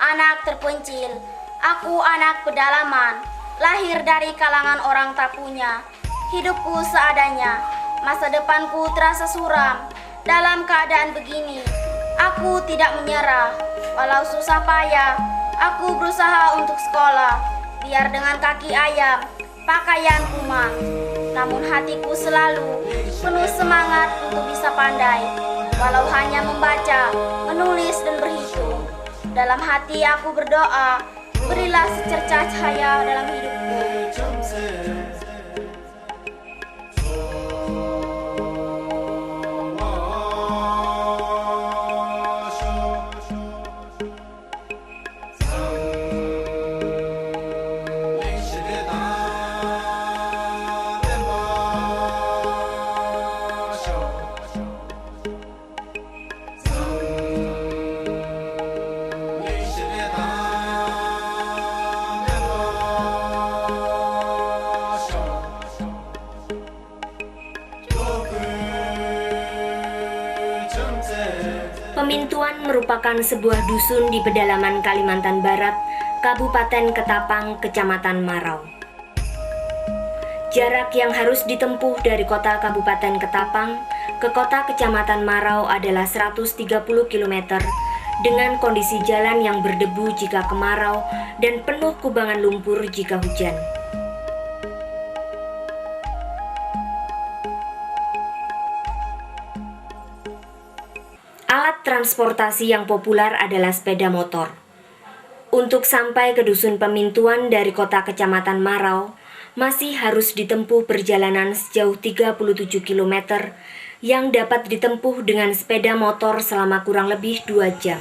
anak terpencil. Aku anak pedalaman, lahir dari kalangan orang tak punya. Hidupku seadanya, masa depanku terasa suram. Dalam keadaan begini, aku tidak menyerah. Walau susah payah, aku berusaha untuk sekolah. Biar dengan kaki ayam, pakaian kuman. Namun hatiku selalu penuh semangat untuk bisa pandai. Walau hanya membaca, menulis dan berhitung. Dalam hati aku berdoa, berilah secercah cahaya dalam hidupku. Pemintuan merupakan sebuah dusun di pedalaman Kalimantan Barat, Kabupaten Ketapang, Kecamatan Marau. Jarak yang harus ditempuh dari kota Kabupaten Ketapang ke kota Kecamatan Marau adalah 130 km dengan kondisi jalan yang berdebu jika kemarau dan penuh kubangan lumpur jika hujan. Alat transportasi yang populer adalah sepeda motor. Untuk sampai ke dusun Pemintuan dari kota Kecamatan Marau, masih harus ditempuh perjalanan sejauh 37 km yang dapat ditempuh dengan sepeda motor selama kurang lebih 2 jam.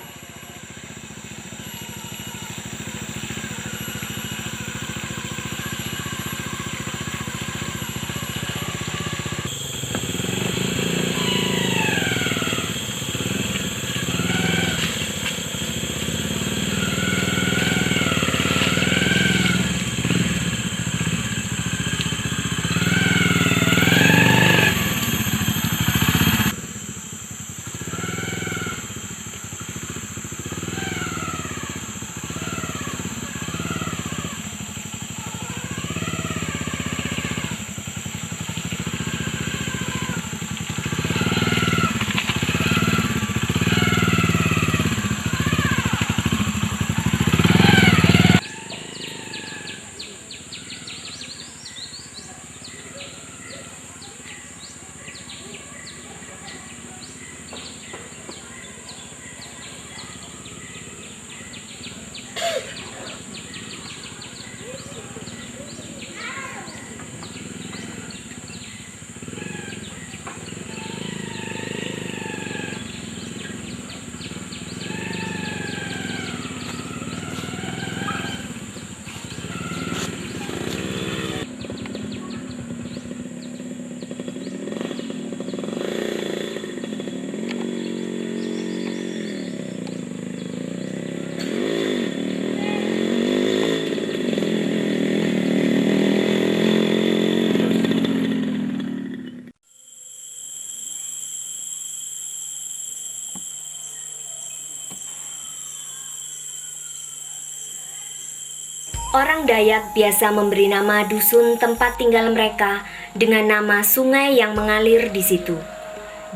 Orang Dayak biasa memberi nama dusun tempat tinggal mereka dengan nama sungai yang mengalir di situ.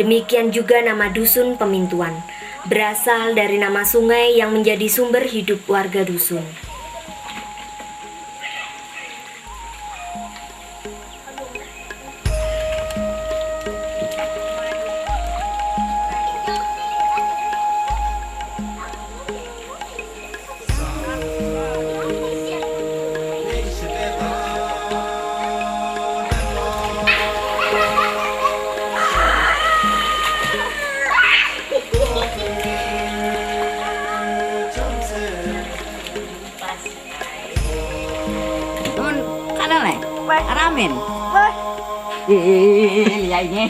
Demikian juga nama dusun Pemintuan, berasal dari nama sungai yang menjadi sumber hidup warga dusun. Ramen. Ya ini.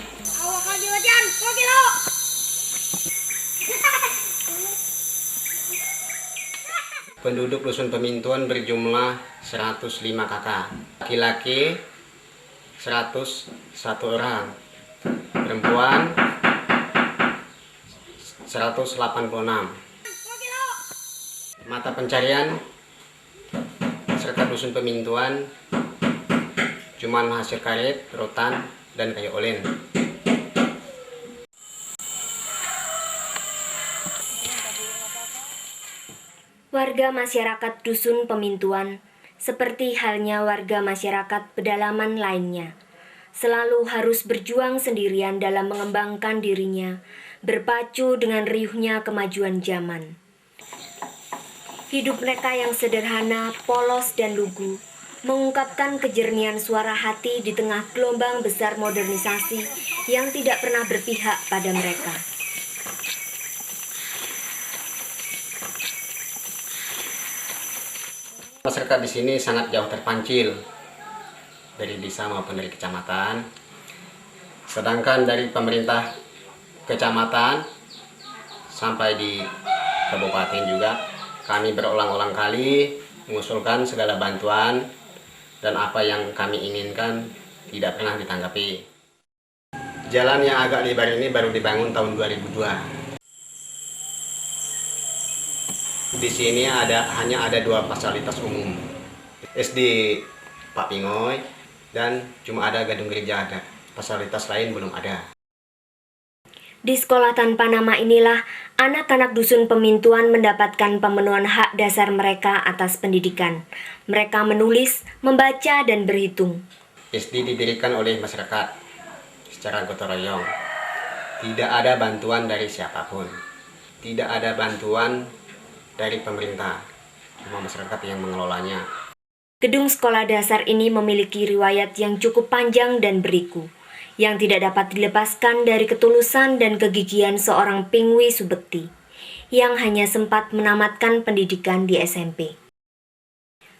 Penduduk dusun Pemintuan berjumlah 105 kakak. Laki-laki 101 orang. Perempuan 186. Mata pencarian masyarakat dusun Pemintuan cuman hasil karet, rotan, dan kayu olen. Warga masyarakat dusun Pemintuan, seperti halnya warga masyarakat pedalaman lainnya, selalu harus berjuang sendirian dalam mengembangkan dirinya, berpacu dengan riuhnya kemajuan zaman. Hidup mereka yang sederhana, polos, dan lugu mengungkapkan kejernihan suara hati di tengah gelombang besar modernisasi yang tidak pernah berpihak pada mereka. Masyarakat di sini sangat jauh terpancil dari desa maupun dari kecamatan. Sedangkan dari pemerintah kecamatan sampai di kabupaten juga kami berulang-ulang kali mengusulkan segala bantuan dan apa yang kami inginkan tidak pernah ditanggapi. Jalan yang agak lebar ini baru dibangun tahun 2002. Di sini hanya ada 2 fasilitas umum, SD Pak Pingoy dan cuma ada gedung gereja ada. Fasilitas lain belum ada. Di sekolah tanpa nama inilah anak-anak dusun Pemintuan mendapatkan pemenuhan hak dasar mereka atas pendidikan. Mereka menulis, membaca, dan berhitung. SD didirikan oleh masyarakat secara gotong royong. Tidak ada bantuan dari siapapun. Tidak ada bantuan dari pemerintah. Cuma masyarakat yang mengelolanya. Gedung sekolah dasar ini memiliki riwayat yang cukup panjang dan berliku, yang tidak dapat dilepaskan dari ketulusan dan kegigihan seorang Pingwi Subekti, yang hanya sempat menamatkan pendidikan di SMP.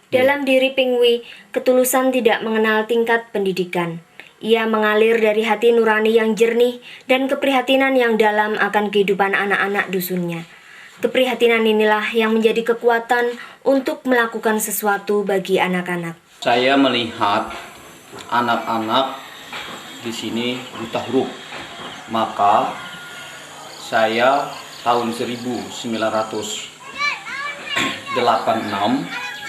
Dalam diri Pingwi, ketulusan tidak mengenal tingkat pendidikan. Ia mengalir dari hati nurani yang jernih dan keprihatinan yang dalam akan kehidupan anak-anak dusunnya. Keprihatinan inilah yang menjadi kekuatan untuk melakukan sesuatu bagi anak-anak. Saya melihat anak-anak di sini buta huruf. Maka saya tahun 1986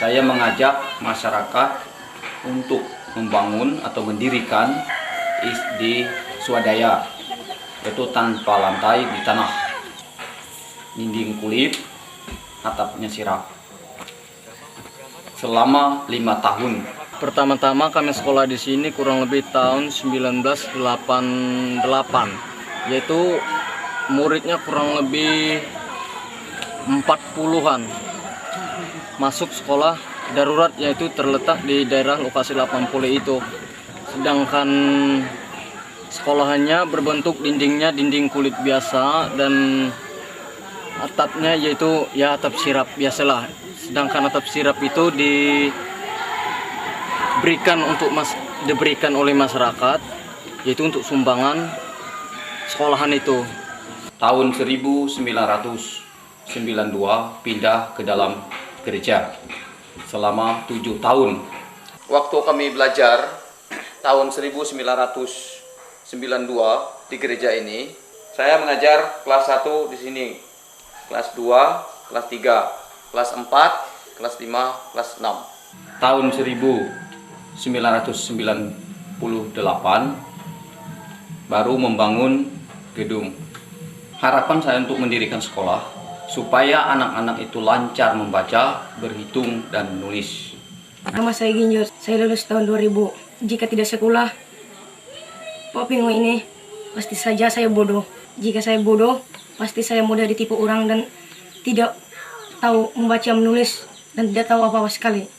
saya mengajak masyarakat untuk membangun atau mendirikan SD swadaya, yaitu tanpa lantai di tanah, dinding kulit, atapnya sirap, selama 5 tahun. Pertama-tama kami sekolah di sini kurang lebih tahun 1988, yaitu muridnya kurang lebih 40-an. Masuk sekolah darurat yaitu terletak di daerah lokasi 80 itu. Sedangkan sekolahannya berbentuk dindingnya dinding kulit biasa dan atapnya yaitu ya atap sirap biasalah. Sedangkan atap sirap itu diberikan oleh masyarakat, yaitu untuk sumbangan sekolahan itu. Tahun 1992 pindah ke dalam gereja selama 7 tahun. Waktu kami belajar tahun 1992 di gereja ini, saya mengajar kelas 1 di sini, kelas 2, kelas 3, kelas 4, kelas 5, kelas 6. Tahun 1998 baru membangun gedung. Harapan saya untuk mendirikan sekolah supaya anak-anak itu lancar membaca, berhitung, dan menulis. Nama saya Ginjot, saya lulus tahun 2000. Jika tidak sekolah, Pak Pingoy ini pasti saja saya bodoh. Jika saya bodoh, pasti saya mudah ditipu orang dan tidak tahu membaca, menulis, dan tidak tahu apa-apa sekali.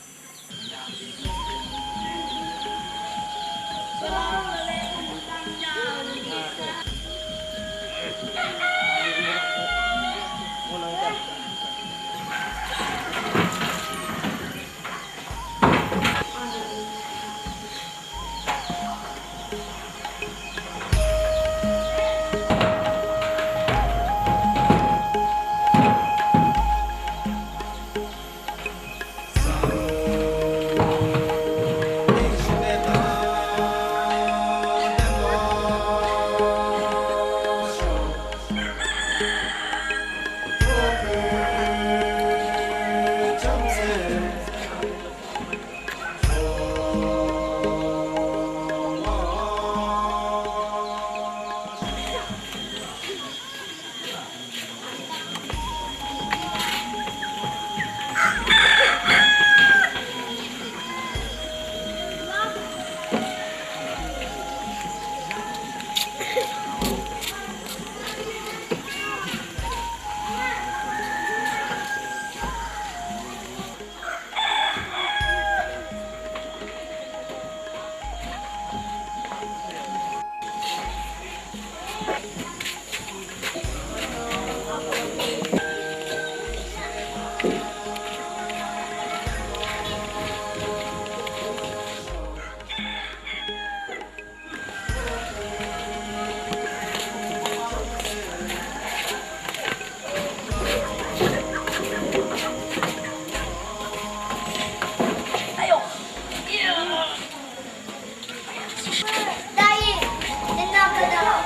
Dai, tenang ke dalam.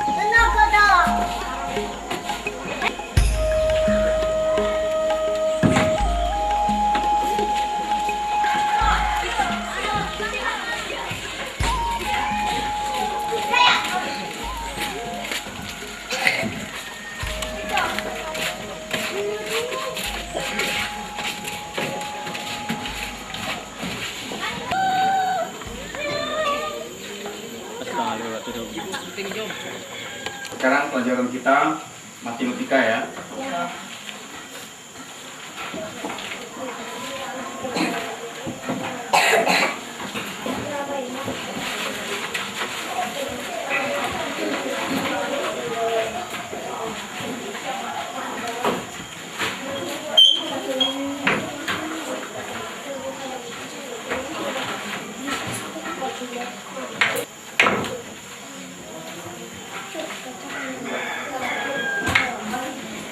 Tenang ke dalam. Sekarang pelajaran kita matematika ya.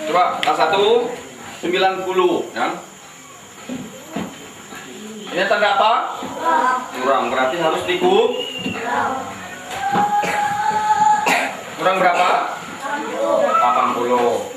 Coba kelas 1 90 ya. Ini tanda apa? Kurang, berarti harus dikub. Kurang berapa? 80.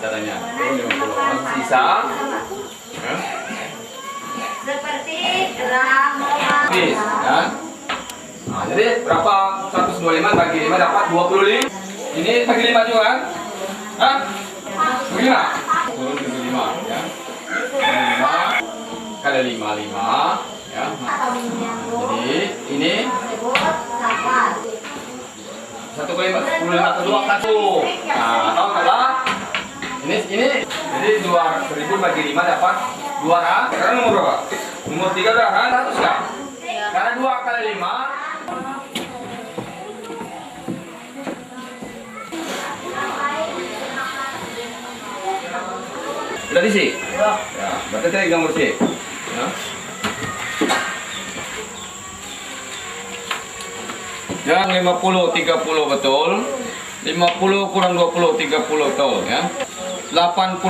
Caranya 50 masih sisa ya. Seperti ramuan. Habis ya. Nah, jadi berapa 125 bagi 5 dapat 25. Ini bagi 5 juga kan? Hah? Bagi 5? Turun 75 ya. 5 kali 5 ya. Jadi ini 1 kali 45 kedua 1. Nah, tahu enggak? Ini jadi 2.000 bagi 5 dapat 200. Sekarang nomor berapa? Nomor 3 udah kan 100 kan? Karena 2 kali 5 udah diisi? Ya, berarti tadi gambar C ya. Yang 50 30 betul. 50 kurang 20 30 betul ya. 83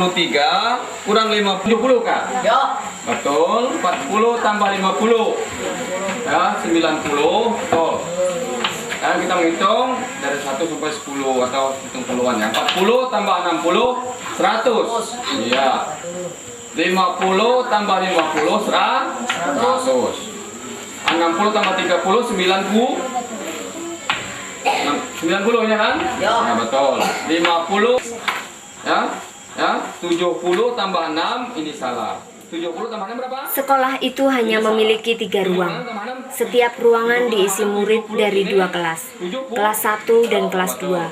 kurang 50 70 kan? Ya. Betul. 40 tambah 50 ya 90 betul. Dan kita menghitung dari 1 sampai 10 atau hitung puluhan ya. 40 tambah 60 100. Iya. 50 tambah 50 100. 60 tambah 30 90 ya kan? Ya. Nah, betul. 50 ya 70 tambah 6 ini salah. 70 tambah 6 berapa? Sekolah itu hanya memiliki 3 ruang. Setiap ruangan diisi murid dari 2 kelas. Kelas 1 dan kelas 2.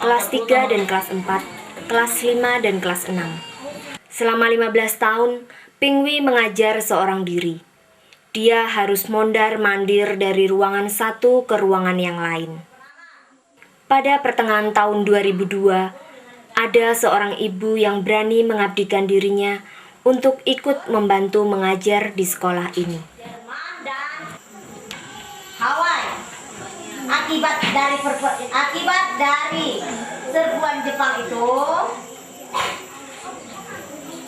Kelas 3 dan kelas 4. Kelas 5 dan kelas 6. Selama 15 tahun, Pingwi mengajar seorang diri. Dia harus mondar-mandir dari ruangan satu ke ruangan yang lain. Pada pertengahan tahun 2002, ada seorang ibu yang berani mengabdikan dirinya untuk ikut membantu mengajar di sekolah ini. akibat dari serbuan Jepang itu,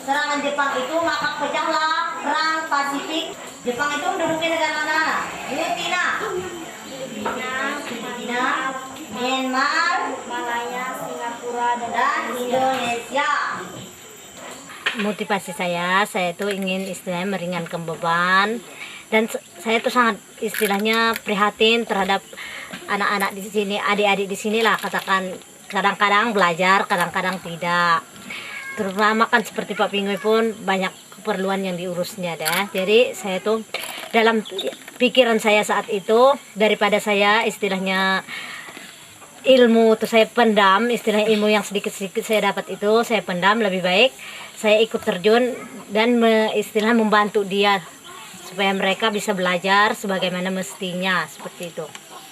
serangan Jepang itu, maka pecahlah perang Pasifik. Jepang itu menduduki negara mana? Filipina, Myanmar, Malaya, Singapura, dan Indonesia. Motivasi saya itu ingin istilahnya meringankan beban, dan saya tuh sangat istilahnya prihatin terhadap anak-anak di sini, adik-adik di sini lah, katakan kadang-kadang belajar, kadang-kadang tidak. Terutama kan seperti Pak Pingoy pun banyak keperluan yang diurusnya dah. Jadi saya tuh dalam pikiran saya saat itu, daripada saya istilahnya ilmu tuh saya pendam, istilahnya ilmu yang sedikit-sedikit saya dapat itu saya pendam, lebih baik saya ikut terjun dan istilahnya membantu dia supaya mereka bisa belajar sebagaimana mestinya, seperti itu.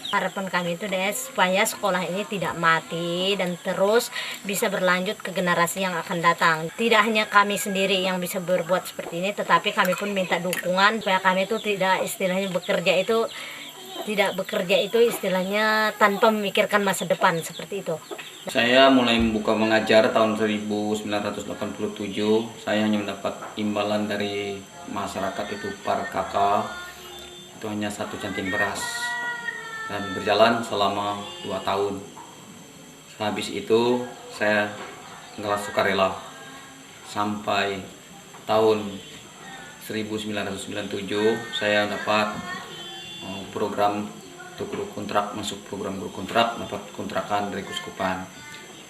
Harapan kami itu deh supaya sekolah ini tidak mati dan terus bisa berlanjut ke generasi yang akan datang. Tidak hanya kami sendiri yang bisa berbuat seperti ini, tetapi kami pun minta dukungan supaya kami itu tidak istilahnya bekerja itu istilahnya tanpa memikirkan masa depan, seperti itu. Saya mulai membuka mengajar tahun 1987. Saya hanya mendapat imbalan dari masyarakat itu per kakak itu hanya 1 canting beras, dan berjalan selama 2 tahun. Habis itu saya ngelas sukarela sampai tahun 1997 saya dapat program untuk guru kontrak, masuk program guru kontrak, dapat kontrakan dari Kuskupan.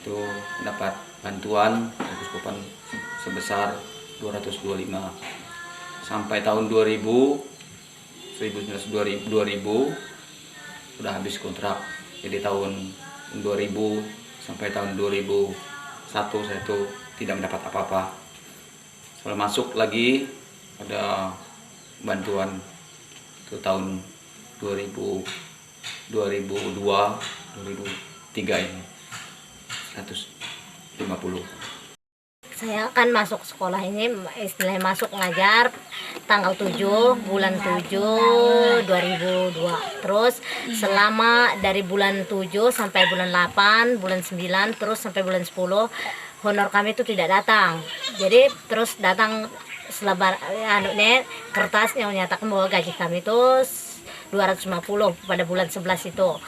Itu dapat bantuan dari Kuskupan sebesar 225. Sampai tahun 2000 sudah habis kontrak. Jadi tahun 2000 sampai tahun 2001 saya tuh tidak mendapat apa-apa. Setelah masuk lagi ada bantuan itu tahun 2002, 2003 ini 150. Saya akan masuk sekolah ini istilahnya masuk ngajar tanggal 7 bulan 7 2002. Terus selama dari bulan 7 sampai bulan 8, bulan 9, terus sampai bulan 10 honor kami itu tidak datang. Jadi terus datang selebar kertas yang menyatakan bahwa gaji kami itu 250 pada bulan 11 itu.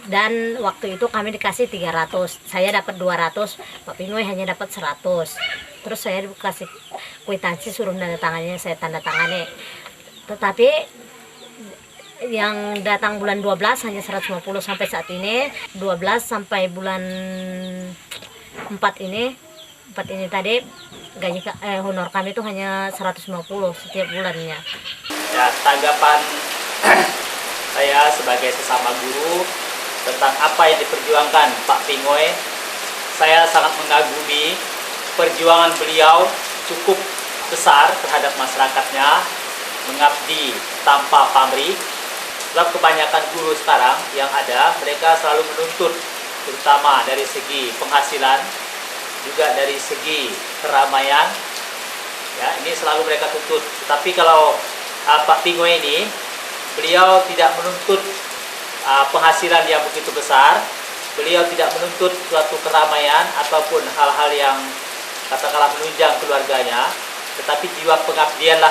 Dan waktu itu kami dikasih 300, saya dapat 200, Pak Pingoy hanya dapat 100. Terus saya dikasih kwitansi suruh tanda tangannya, saya tanda tangani. Tetapi yang datang bulan 12 hanya 150 sampai saat ini, 12 sampai bulan 4 ini tadi gaji honor kami itu hanya 150 setiap bulannya. Ya, tanggapan saya sebagai sesama guru tentang apa yang diperjuangkan Pak Pingoy, saya sangat mengagumi perjuangan beliau cukup besar terhadap masyarakatnya, mengabdi tanpa pamrih. Sebab kebanyakan guru sekarang yang ada, mereka selalu menuntut terutama dari segi penghasilan, juga dari segi keramaian. Ya, ini selalu mereka tuntut. Tapi kalau Pak Pingoy ini, beliau tidak menuntut penghasilan yang begitu besar, beliau tidak menuntut suatu keramaian ataupun hal-hal yang katakanlah menunjang keluarganya, tetapi jiwa pengabdianlah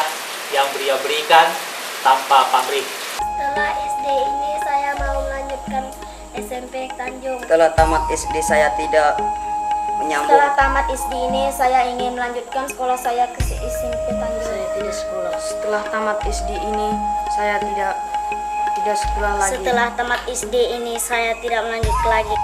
yang beliau berikan tanpa pamrih. Setelah SD ini saya mau melanjutkan SMP Tanjung. Setelah tamat SD saya tidak menyambung. Setelah tamat SD ini saya ingin melanjutkan sekolah saya ke SMP Tanjung. Saya tidak sekolah. Setelah tamat SD ini saya tidak sekolah lagi. Setelah tamat SD ini saya tidak melanjut lagi.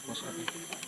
Pos apa?